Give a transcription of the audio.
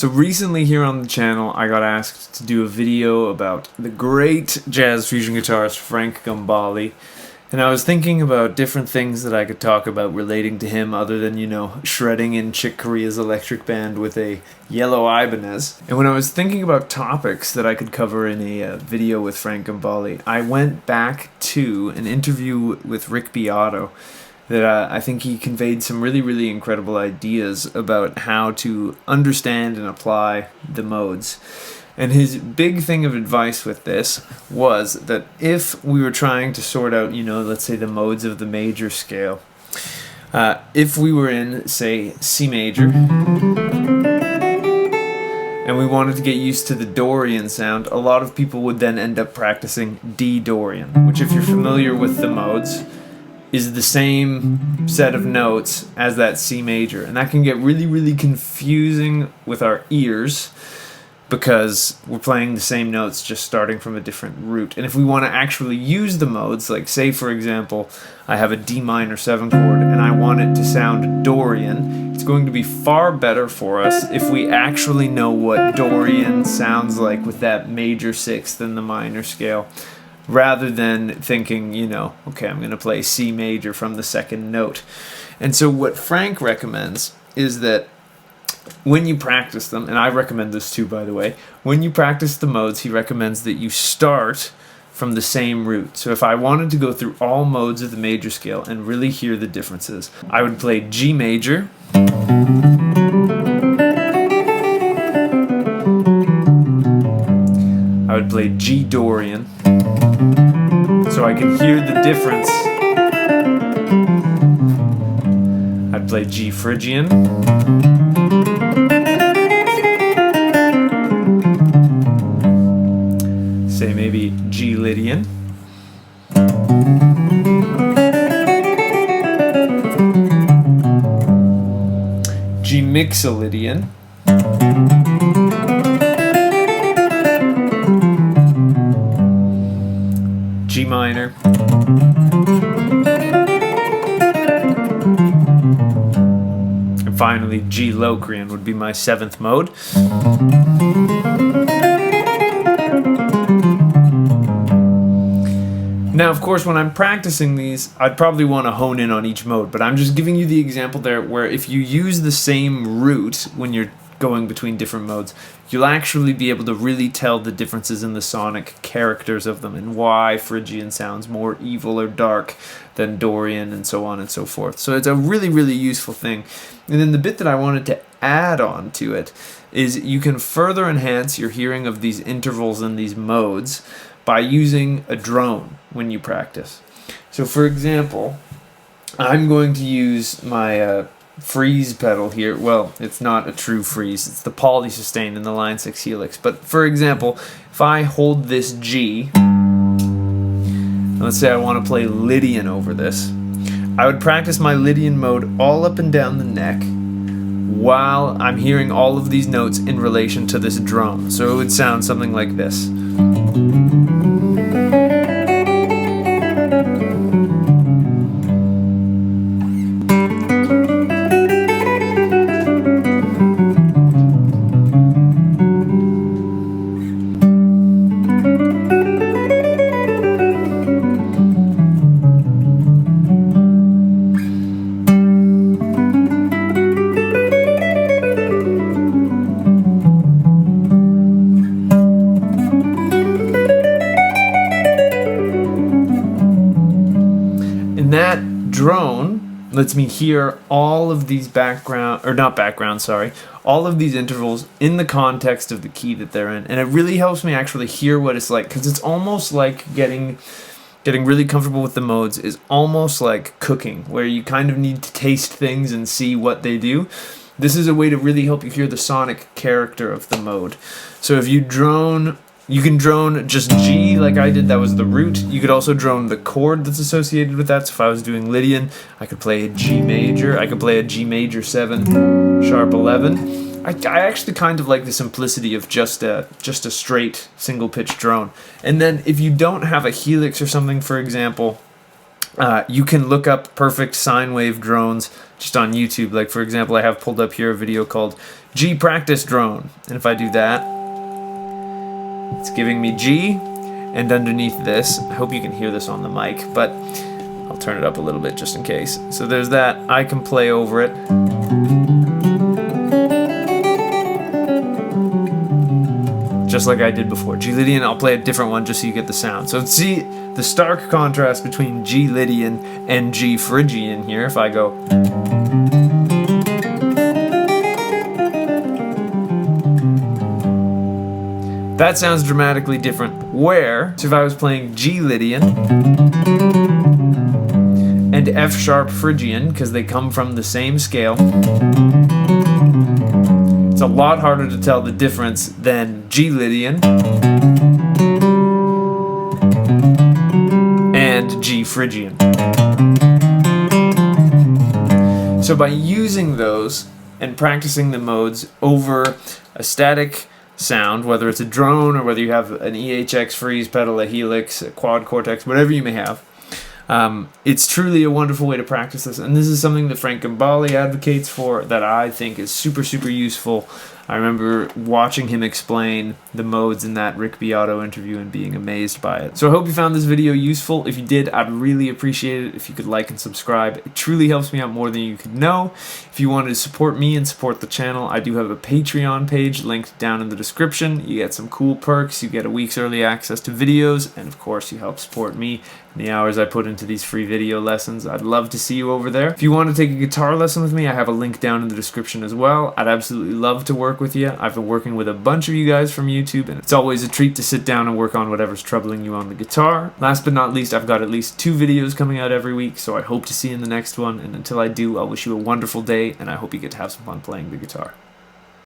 So recently here on the channel, I got asked to do a video about the great jazz fusion guitarist Frank Gambale. And I was thinking about different things that I could talk about relating to him other than, shredding in Chick Corea's electric band with a yellow Ibanez. And when I was thinking about topics that I could cover in a video with Frank Gambale, I went back to an interview with Rick Beato that I think he conveyed some really, really incredible ideas about how to understand and apply the modes. And his big thing of advice with this was that if we were trying to sort out, let's say the modes of the major scale, if we were in, say, C major, and we wanted to get used to the Dorian sound, a lot of people would then end up practicing D Dorian, which, if you're familiar with the modes, is the same set of notes as that C major. And that can get really, really confusing with our ears because we're playing the same notes just starting from a different root. And if we want to actually use the modes, like say for example, I have a D minor 7 chord and I want it to sound Dorian, it's going to be far better for us if we actually know what Dorian sounds like with that major 6th in the minor scale, rather than thinking, okay, I'm going to play C major from the second note. And so what Frank recommends is that when you practice them, and I recommend this too, by the way, when you practice the modes, he recommends that you start from the same root. So if I wanted to go through all modes of the major scale and really hear the differences, I would play G major, I would play G Dorian, so I can hear the difference. I'd play G Phrygian, say maybe G Lydian, G Mixolydian, G minor, and finally G Locrian would be my 7th mode. Now, of course, when I'm practicing these, I'd probably want to hone in on each mode, but I'm just giving you the example there where if you use the same root when you're going between different modes, you'll actually be able to really tell the differences in the sonic characters of them and why Phrygian sounds more evil or dark than Dorian and so on and so forth. So it's a really, really useful thing. And then the bit that I wanted to add on to it is you can further enhance your hearing of these intervals and these modes by using a drone when you practice. So for example, I'm going to use my freeze pedal here. Well, it's not a true freeze, it's the polysustain in the line 6 helix. But for example, if I hold this G, let's say I want to play Lydian over this, I would practice my Lydian mode all up and down the neck while I'm hearing all of these notes in relation to this drum. So it would sound something like this. That drone lets me hear all of these all of these intervals in the context of the key that they're in. And it really helps me actually hear what it's like, because it's almost like getting really comfortable with the modes is almost like cooking, where you kind of need to taste things and see what they do. This is a way to really help you hear the sonic character of the mode. So if you drone, you can drone just G like I did, that was the root. You could also drone the chord that's associated with that. So if I was doing Lydian, I could play a G major, I could play a G major 7 sharp 11. I actually kind of like the simplicity of just a straight single pitch drone. And then if you don't have a helix or something, for example, You can look up perfect sine wave drones just on YouTube. Like, for example, I have pulled up here a video called G Practice Drone. And if I do that, it's giving me G. And underneath this, I hope you can hear this on the mic, but I'll turn it up a little bit just in case. So there's that. I can play over it. Just like I did before. G Lydian, I'll play a different one just so you get the sound. So see the stark contrast between G Lydian and G Phrygian here. If I go, that sounds dramatically different. Where, so if I was playing G Lydian and F sharp Phrygian, because they come from the same scale, it's a lot harder to tell the difference than G Lydian and G Phrygian. So by using those and practicing the modes over a static sound, whether it's a drone or whether you have an EHX freeze pedal, a Helix, a quad cortex, whatever you may have, it's truly a wonderful way to practice this, and this is something that Frank Gambale advocates for that I think is super, super useful. I remember watching him explain the modes in that Rick Beato interview and being amazed by it. So I hope you found this video useful. If you did, I'd really appreciate it if you could like and subscribe. It truly helps me out more than you could know. If you wanted to support me and support the channel, I do have a Patreon page linked down in the description. You get some cool perks, you get a week's early access to videos, and of course you help support me in the hours I put into these free video lessons. I'd love to see you over there. If you want to take a guitar lesson with me, I have a link down in the description as well. I'd absolutely love to work with you. I've been working with a bunch of you guys from YouTube, and it's always a treat to sit down and work on whatever's troubling you on the guitar. Last but not least, I've got at least 2 videos coming out every week, so I hope to see you in the next one, and until I do, I'll wish you a wonderful day, and I hope you get to have some fun playing the guitar.